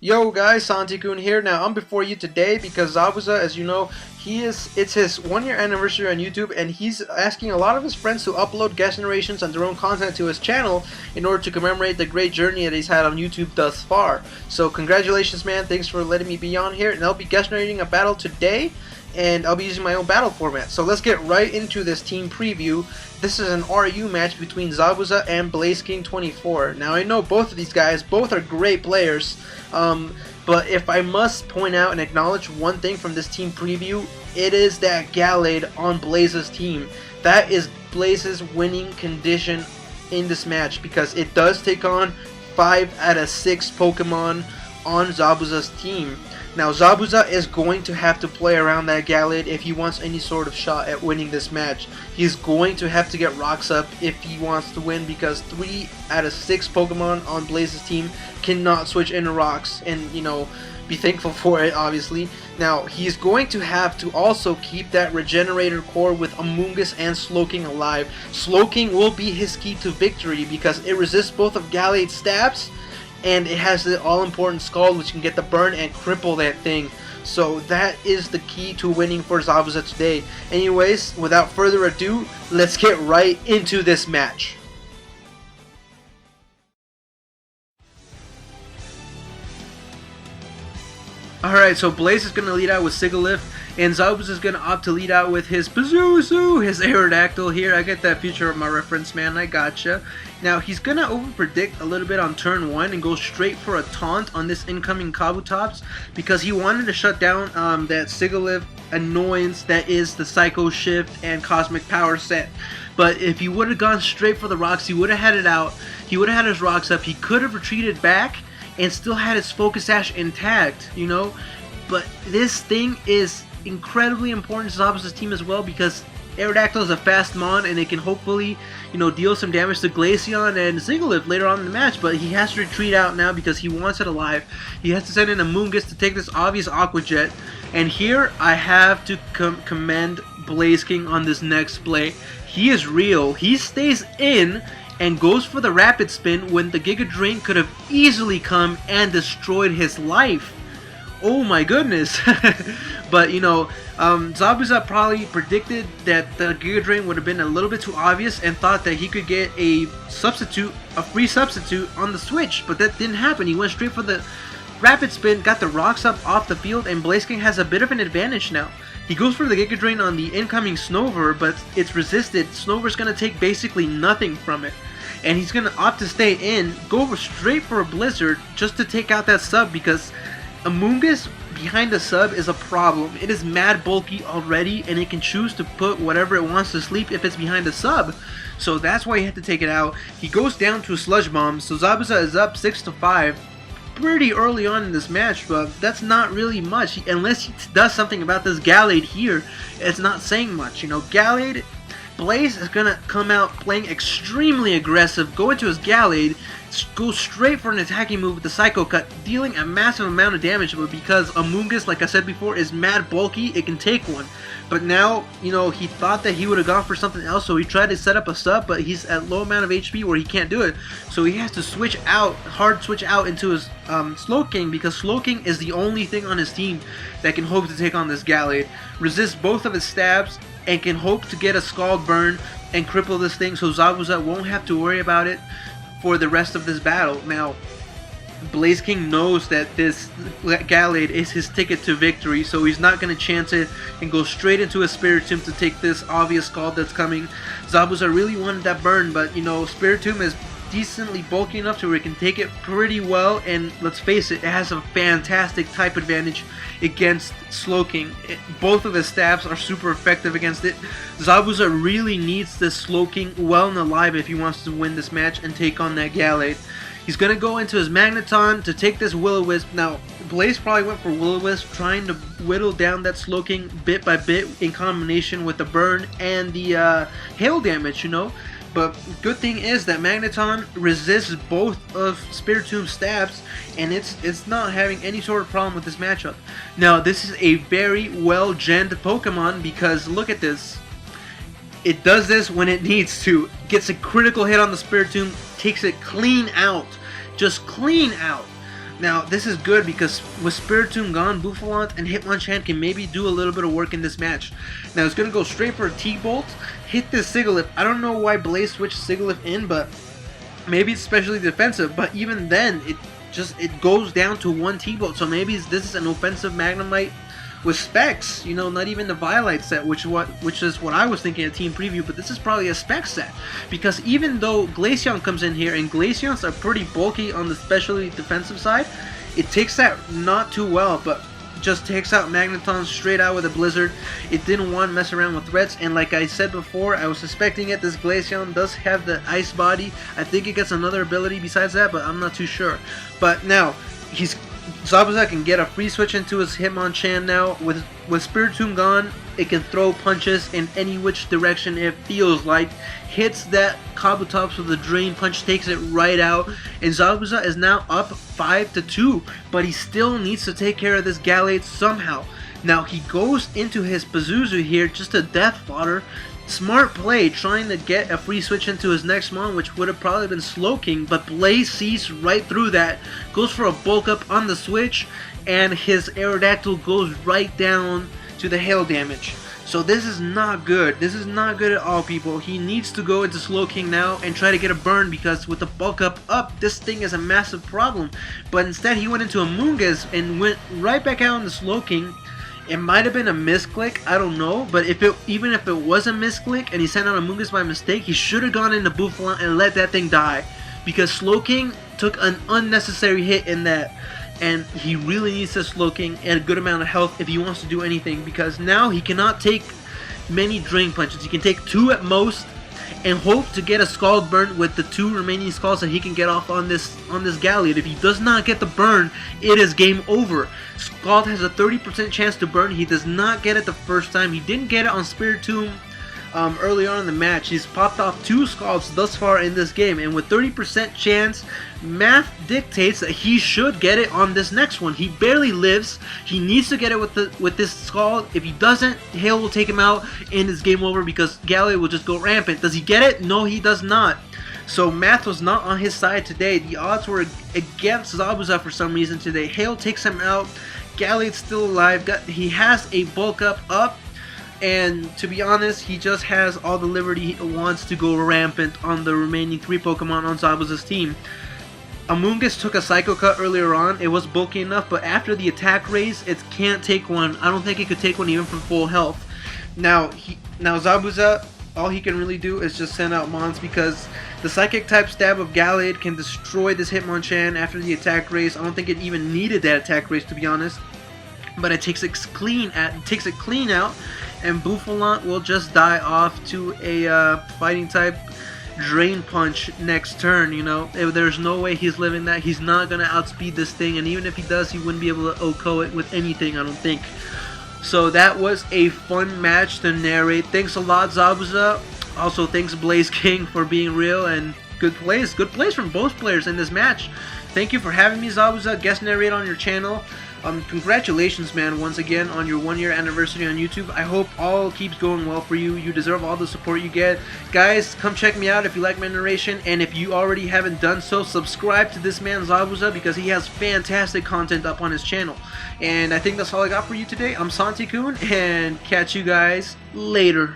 Yo guys, Santi-kun here. Now I'm before you today because Zabuza, as you know, it's his 1-year anniversary on YouTube, and he's asking a lot of his friends to upload guest narrations and their own content to his channel in order to commemorate the great journey that he's had on YouTube thus far. So congratulations, man. Thanks for letting me be on here, and I'll be guest narrating a battle today, and I'll be using my own battle format. So let's get right into this team preview. This is an RU match between Zabuza and BlazeKing24. Now I know both of these guys, both are great players, but if I must point out and acknowledge one thing from this team preview, it is that Gallade on Blaze's team. That is Blaze's winning condition in this match, because it does take on 5 out of 6 Pokemon on Zabuza's team. Now Zabuza is going to have to play around that Gallade if he wants any sort of shot at winning this match. He's going to have to get rocks up if he wants to win, because 3 out of 6 Pokemon on Blaze's team cannot switch into rocks, and you know, be thankful for it obviously. Now he's going to have to also keep that Regenerator core with Amoonguss and Slowking alive. Slowking will be his key to victory because it resists both of Gallade's stabs, and it has the all-important Scald, which can get the burn and cripple that thing. So that is the key to winning for Zabuza today. Anyways, without further ado, let's get right into this match. Alright, so Blaze is going to lead out with Sigilyph, and Zabuza is going to opt to lead out with his Pazuzu, his Aerodactyl here. I get that feature of my reference, man, I gotcha. Now, he's going to overpredict a little bit on turn 1 and go straight for a taunt on this incoming Kabutops, because he wanted to shut down that Sigilyph annoyance that is the Psycho Shift and Cosmic Power set. But if he would have gone straight for the rocks, he would have had it out, he would have had his rocks up, he could have retreated back and still had his Focus Sash intact, you know. But this thing is incredibly important to Zabuza's team as well, because Aerodactyl is a fast mon and it can hopefully, you know, deal some damage to Glaceon and Sigilyph later on in the match. But he has to retreat out now because he wants it alive. He has to send in a Amoonguss to take this obvious Aqua Jet. And here I have to commend BlazeKing on this next play. He is real. He stays in and goes for the Rapid Spin when the Giga Drain could have easily come and destroyed his life. Oh my goodness. But you know, Zabuza probably predicted that the Giga Drain would have been a little bit too obvious and thought that he could get a substitute, a free substitute on the switch, but that didn't happen. He went straight for the Rapid Spin, got the rocks up off the field, and BlazeKing has a bit of an advantage now. He goes for the Giga Drain on the incoming Snover, but it's resisted. Snover's going to take basically nothing from it. And he's going to opt to stay in, go straight for a Blizzard just to take out that sub, because Amoonguss behind the sub is a problem. It is mad bulky already, and it can choose to put whatever it wants to sleep if it's behind the sub. So that's why he had to take it out. He goes down to a Sludge Bomb, so Zabuza is up 6-5. Pretty early on in this match, but that's not really much. Unless he does something about this Gallade here, it's not saying much. You know, Gallade, Blaze is going to come out playing extremely aggressive, go into his Gallade, go straight for an attacking move with the Psycho Cut, dealing a massive amount of damage, but because Amoonguss, like I said before, is mad bulky, it can take one. But now, you know, he thought that he would have gone for something else, so he tried to set up a sub, but he's at low amount of HP where he can't do it. So he has to switch out, hard switch out into his Slowking, because Slowking is the only thing on his team that can hope to take on this Gallade. Resist both of his stabs, and can hope to get a Scald Burn and cripple this thing, so Zabuza won't have to worry about it for the rest of this battle. Now, BlazeKing knows that this Gallade is his ticket to victory, so he's not going to chance it and go straight into a Spiritomb to take this obvious Scald that's coming. Zabuza really wanted that burn, but you know, Spiritomb is decently bulky enough to where it can take it pretty well, and let's face it, it has a fantastic type advantage against Slowking. Both of his stabs are super effective against it. Zabuza really needs this Slowking well and alive if he wants to win this match and take on that Gallade. He's going to go into his Magneton to take this Will-O-Wisp. Now, Blaze probably went for Will-O-Wisp, trying to whittle down that Slowking bit by bit in combination with the burn and the hail damage, you know. But good thing is that Magneton resists both of Spiritomb's stabs, and it's not having any sort of problem with this matchup. Now, this is a very well-genned Pokemon, because look at this. It does this when it needs to. Gets a critical hit on the Spiritomb, takes it clean out. Just clean out. Now, this is good because with Spiritomb gone, Bouffalant and Hitmonchan can maybe do a little bit of work in this match. Now, it's going to go straight for a T-Bolt, hit this Sigilyph. I don't know why Blaze switched Sigilyph in, but maybe it's especially defensive. But even then, it goes down to one T-Bolt. So maybe this is an offensive Magnemite with specs, you know, not even the Violite set, which is what I was thinking at Team Preview, but this is probably a spec set, because even though Glaceon comes in here, and Glaceons are pretty bulky on the specially defensive side, it takes that not too well, but just takes out Magneton straight out with a Blizzard. It didn't want to mess around with threats, and like I said before, I was suspecting it, this Glaceon does have the Ice Body. I think it gets another ability besides that, but I'm not too sure. But now, Zabuza can get a free switch into his Hitmonchan now. With Spiritomb gone, it can throw punches in any which direction it feels like. Hits that Kabutops with a Drain Punch, takes it right out. And Zabuza is now up 5-2, but he still needs to take care of this Gallade somehow. Now he goes into his Pazuzu here, just a death fodder. Smart play, trying to get a free switch into his next mon, which would have probably been Slowking, but Blaze sees right through that, goes for a bulk up on the switch, and his Aerodactyl goes right down to the hail damage. So this is not good. This is not good at all, people. He needs to go into Slowking now and try to get a burn, because with the bulk up, this thing is a massive problem. But instead he went into a Moongus and went right back out into Slowking. It might have been a misclick, I don't know, but even if it was a misclick and he sent out a Moongus by mistake, he should have gone into Bouffalant and let that thing die, because Slowking took an unnecessary hit in that, and he really needs to Slowking and a good amount of health if he wants to do anything, because now he cannot take many Drain Punches. He can take 2 at most and hope to get a Scald Burn with the 2 remaining Scalds that he can get off on this Gallade. If he does not get the burn, it is game over. Scald has a 30% chance to burn. He does not get it the first time. He didn't get it on Spiritomb early on in the match. He's popped off 2 Scalds thus far in this game, and with 30% chance, math dictates that he should get it on this next one. He barely lives. He needs to get it with this Scald. If he doesn't, Hail will take him out and it's game over, because Gallade will just go rampant. Does he get it? No, he does not. So math was not on his side today. The odds were against Zabuza for some reason today. Hail takes him out. Gallade's still alive. He has a bulk up, and to be honest, he just has all the liberty he wants to go rampant on the remaining 3 Pokemon on Zabuza's team. Amoonguss took a Psycho Cut earlier on. It was bulky enough, but after the attack raise, it can't take one. I don't think it could take one even from full health. Now Zabuza, all he can really do is just send out Mons, because the Psychic type stab of Gallade can destroy this Hitmonchan after the attack raise. I don't think it even needed that attack raise, to be honest. But it takes it clean out, and Bouffalant will just die off to a fighting type Drain Punch next turn. You know, there's no way he's living that. He's not gonna outspeed this thing, and even if he does, he wouldn't be able to OHKO it with anything, I don't think. So that was a fun match to narrate. Thanks a lot, Zabuza. Also, thanks Blaze King for being real, and good plays from both players in this match. Thank you for having me, Zabuza, guest narrate on your channel. Congratulations, man, once again on your 1-year anniversary on YouTube. I hope all keeps going well for you. You deserve all the support you get. Guys, come check me out if you like my narration, and if you already haven't done so, subscribe to this man Zabuza, because he has fantastic content up on his channel. And I think that's all I got for you today. I'm Santi-kun, and catch you guys later.